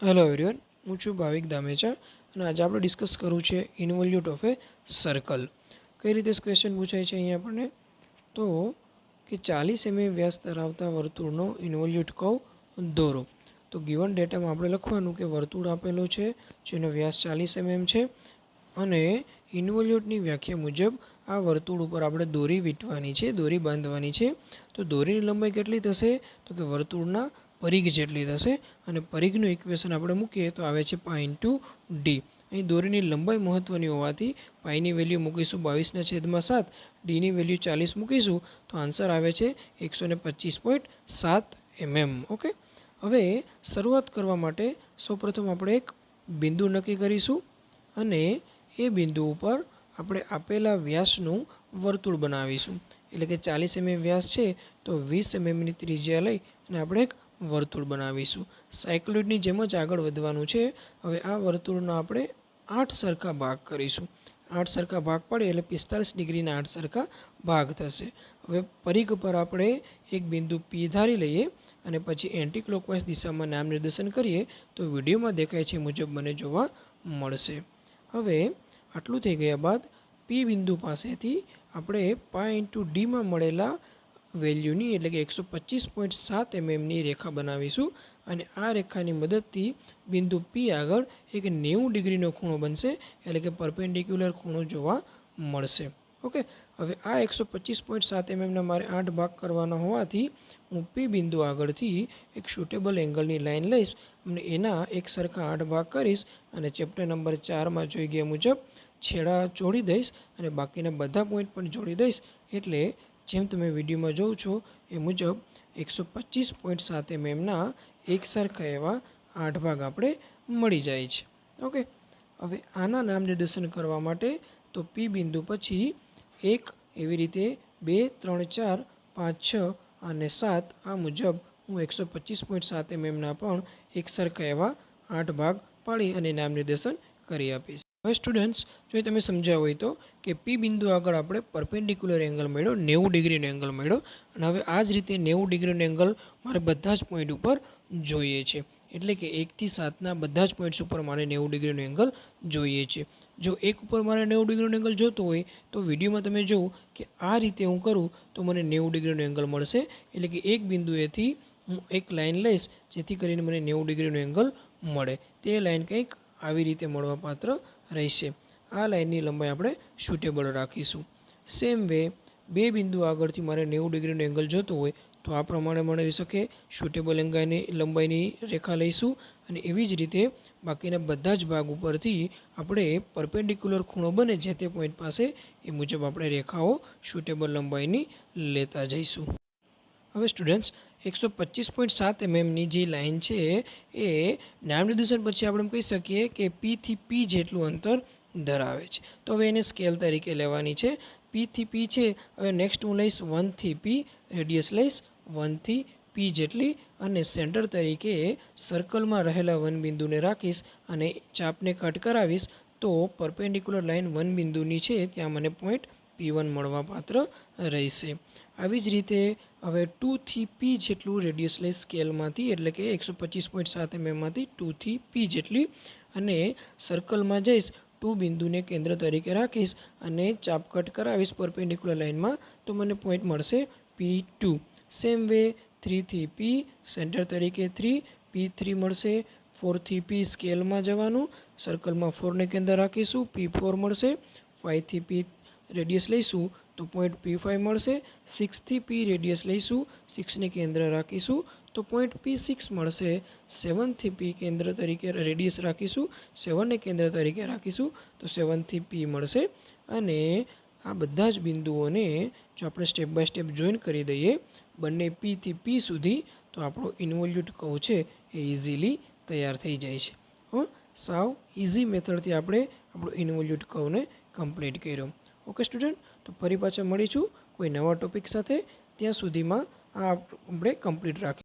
Hello everyone, હું છું ભાવિક ધામેચા અને આજે આપણે ડિસ્કસ કરવું છે ઇન્વોલ્યુટ ઓફ એ સર્કલ. કઈ રીતે ક્વેશ્ચન પૂછાય છે અહીંયા આપણને તો કે 40 mm વ્યાસ ધરાવતા વર્તુળનો ઇન્વોલ્યુટ કર્વ દોરો. તો ગિવન ડેટામાં આપણે લખવાનું કે વર્તુળ આપેલો છે જેનો વ્યાસ 40 mm છે અને ઇન્વોલ્યુટની વ્યાખ્યા મુજબ આ વર્તુળ ઉપર આપણે દોરી વીંટવાની છે, દોરી બાંધવાની છે. તો દોરીની લંબાઈ કેટલી થશે તો કે વર્તુળના પરિઘ જેટલી થશે અને પરિઘનું ઇક્વેશન આપણે મૂકીએ તો આવે છે પાઈ ઇન્ટુ ડી. અહીં દોરીની લંબાઈ મહત્ત્વની હોવાથી પાઈની વેલ્યુ મૂકીશું 22/7, ડીની વેલ્યુ 40 મૂકીશું તો આન્સર આવે છે 125.7 mm. ઓકે, હવે શરૂઆત કરવા માટે સૌપ્રથમ આપણે એક બિંદુ નક્કી કરીશું અને એ બિંદુ ઉપર આપણે આપેલા વ્યાસનું વર્તુળ બનાવીશું. એટલે કે 40 mm વ્યાસ છે તો 20 mmની ત્રિજ્યા લઈ અને આપણે એક વર્તુળ બનાવીશું. સાયક્લોઇડની જેમ જ આગળ વધવાનું છે. હવે આ વર્તુળના આપણે 8 સરખા ભાગ કરીશું. 8 સરખા ભાગ પડે એટલે 45 ડિગ્રીના 8 સરખા ભાગ થશે. હવે પરિઘ પર આપણે એક બિંદુ પી ધારી લઈએ અને પછી એન્ટી ક્લોકવાઇઝ દિશામાં નામ નિર્દેશન કરીએ તો વિડીયોમાં દેખાય છે મુજબ મને જોવા મળશે. હવે આટલું થઈ ગયા બાદ પી બિંદુ પાસેથી આપણે પાઈ ઇન્ટુ ડીમાં મળેલા વેલ્યુની એટલે કે 125.7 mmની રેખા બનાવીશું અને આ રેખાની મદદથી બિંદુ પી આગળ એક 90 ડિગ્રીનો ખૂણો બનશે એટલે કે પરપેન્ડિક્યુલર ખૂણો જોવા મળશે. ઓકે, હવે આ 125.7 mmના મારે 8 ભાગ કરવાના હોવાથી હું પી બિંદુ આગળથી એક શૂટેબલ એંગલની લાઇન લઈશ અને એના એક સરખા 8 ભાગ કરીશ અને ચેપ્ટર નંબર 4માં જોઈ ગયા મુજબ છેડા જોડી દઈશ અને બાકીના બધા પોઈન્ટ પણ જોડી દઈશ. એટલે જેમ તમે વિડીયોમાં જોવો છો એ મુજબ 125.7 mmના એક સરખા એવા 8 ભાગ આપણે મળી જાય છે. ઓકે, હવે આના નામ નિર્દેશન કરવા માટે તો પી બિંદુ પછી એક એવી રીતે 2, 3, 4, 5, 6 અને 7 આ મુજબ હું 125.7 mmના પણ એક સરખા એવા 8 ભાગ પાડી અને નામ નિર્દેશન કરી આપીશ. હવે સ્ટુડન્ટ્સ, જો તમે સમજ્યા હોય તો કે પી બિંદુ આગળ આપણે પરપેન્ડિક્યુલર એંગલ મળ્યો, 90 ડિગ્રીનો એંગલ મળ્યો અને હવે આ જ રીતે 90 ડિગ્રીનો એંગલ મારે બધા જ પોઈન્ટ ઉપર જોઈએ છે. એટલે કે 1 થી 7ના બધા જ પોઈન્ટ્સ ઉપર મારે 90 ડિગ્રીનો એંગલ જોઈએ છે. જો એક ઉપર મારે 90 ડિગ્રીનો એંગલ જોતો હોય તો વિડીયોમાં તમે જુઓ કે આ રીતે હું કરું તો મને 90 ડિગ્રીનો એંગલ મળશે. એટલે કે એક બિંદુએથી હું એક લાઇન લઈશ જેથી કરીને મને 90 ડિગ્રીનો એંગલ મળે. તે લાઇન કંઈક આવી રીતે મળવાપાત્ર રહેશે. આ લાઇનની લંબાઈ આપણે શૂટેબલ રાખીશું. સેમ વે બે બિંદુ આગળથી મારે 90 ડિગ્રીનો એંગલ જોતો હોય તો આ પ્રમાણે મળી શકે. શૂટેબલ એંગલની લંબાઈની રેખા લઈશું અને એવી જ રીતે બાકીના બધા જ ભાગ ઉપરથી આપણે પરપેન્ડિક્યુલર ખૂણો બને જે તે પોઈન્ટ પાસે એ મુજબ આપણે રેખાઓ શૂટેબલ લંબાઈની લેતા જઈશું. હવે સ્ટુડન્ટ્સ, 125.7 mmની જે લાઇન છે એ નામ નિર્દેશન પછી આપણે કહી શકીએ કે પીથી પી જેટલું અંતર ધરાવે છે. તો હવે એને સ્કેલ તરીકે લેવાની છે. પીથી પી છે. હવે નેક્સ્ટ હું લઈશ 1 થી પી, રેડિયસ લઈશ 1 થી પી જેટલી અને સેન્ટર તરીકે સર્કલમાં રહેલા 1 બિંદુને રાખીશ અને ચાપને કટ કરાવીશ તો પરપેન્ડિક્યુલર લાઇન 1 બિંદુની છે ત્યાં મને પોઈન્ટ P1 મળવાપાત્ર રહેશે. આવી જ રીતે હવે 2 થી પી જેટલું રેડિયસ લઈશ સ્કેલમાંથી એટલે કે 125.7 mmમાંથી 2 થી પી જેટલી અને સર્કલમાં જઈશ 2 બિંદુને કેન્દ્ર તરીકે રાખીશ અને ચાપ કટ કરાવીશ પરપેન્ડિક્યુલર લાઇનમાં તો મને પોઈન્ટ મળશે P2. સેમ વે 3 થી પી સેન્ટર તરીકે 3, P3 મળશે. 4 થી પી સ્કેલમાં જવાનું, સર્કલમાં 4ને કેન્દ્ર રાખીશું, P4 મળશે. 5 થી પી રેડિયસ લઈશું તો પોઈન્ટ P5 મળશે. 6 થી પી રેડિયસ લઈશું, 6ને કેન્દ્ર રાખીશું તો પોઈન્ટ P6 મળશે. 7 થી પી કેન્દ્ર તરીકે રેડિયસ રાખીશું, 7ને કેન્દ્ર તરીકે રાખીશું તો 7 થી પી મળશે. અને આ બધા જ બિંદુઓને જો આપણે સ્ટેપ બાય સ્ટેપ જોઈન કરી દઈએ બંને પી થી પી સુધી તો આપણો ઇન્વોલ્યુટ કર્વ છે એ ઇઝીલી તૈયાર થઈ જાય છે. સાવ ઇઝી મેથડથી આપણે આપણો ઇન્વોલ્યુટ કર્વને કમ્પ્લીટ કર્યો. ઓકે સ્ટુડન્ટ, તો ફરી પાછા મળીશું કોઈ નવા ટોપિક સાથે. ત્યાં સુધીમાં આ આપણે કમ્પ્લીટ રાખીએ.